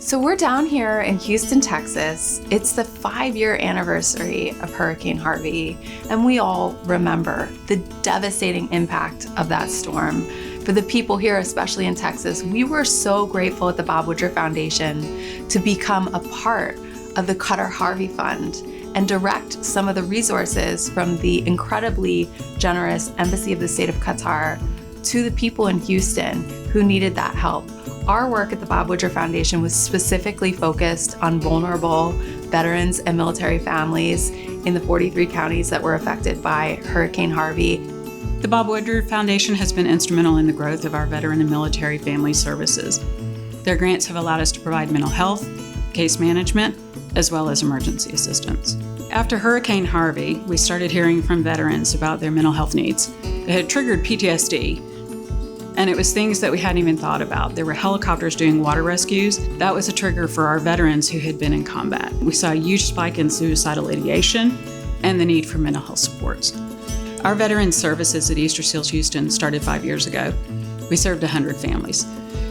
So we're down here in Houston, Texas. It's the 5-year anniversary of Hurricane Harvey, and we all remember the devastating impact of that storm. For the people here, especially in Texas, we were so grateful at the Bob Woodruff Foundation to become a part of the Qatar Harvey Fund and direct some of the resources from the incredibly generous Embassy of the State of Qatar to the people in Houston who needed that help. Our work at the Bob Woodruff Foundation was specifically focused on vulnerable veterans and military families in the 43 counties that were affected by Hurricane Harvey. The Bob Woodruff Foundation has been instrumental in the growth of our veteran and military family services. Their grants have allowed us to provide mental health, case management, as well as emergency assistance. After Hurricane Harvey, we started hearing from veterans about their mental health needs. It had triggered PTSD, and it was things that we hadn't even thought about. There were helicopters doing water rescues. That was a trigger for our veterans who had been in combat. We saw a huge spike in suicidal ideation and the need for mental health supports. Our veteran services at Easter Seals Houston started 5 years ago. We served 100 families.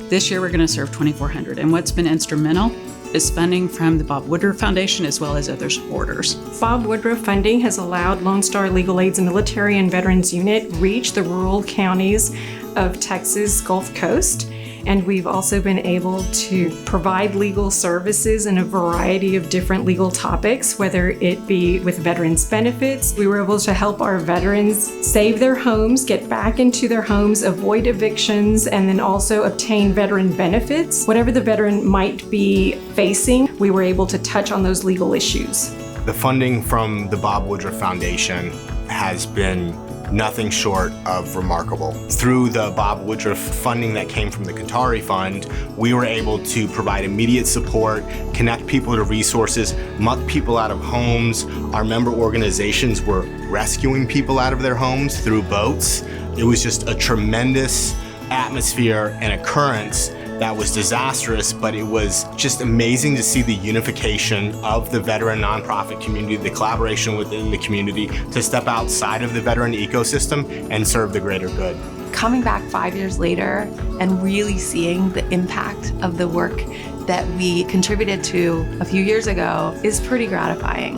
This year we're going to serve 2,400, and what's been instrumental is funding from the Bob Woodruff Foundation as well as other supporters. Bob Woodruff funding has allowed Lone Star Legal Aid's Military and Veterans Unit reach the rural counties of Texas Gulf Coast, and we've also been able to provide legal services in a variety of different legal topics, whether it be with veterans benefits. We were able to help our veterans save their homes, get back into their homes, avoid evictions, and then also obtain veteran benefits. Whatever the veteran might be facing, we were able to touch on those legal issues. The funding from the Bob Woodruff Foundation has been nothing short of remarkable. Through the Bob Woodruff funding that came from the Qatari Fund, we were able to provide immediate support, connect people to resources, muck people out of homes. Our member organizations were rescuing people out of their homes through boats. It was just a tremendous atmosphere and occurrence that was disastrous, but it was just amazing to see the unification of the veteran nonprofit community, the collaboration within the community to step outside of the veteran ecosystem and serve the greater good. Coming back 5 years later and really seeing the impact of the work that we contributed to a few years ago is pretty gratifying.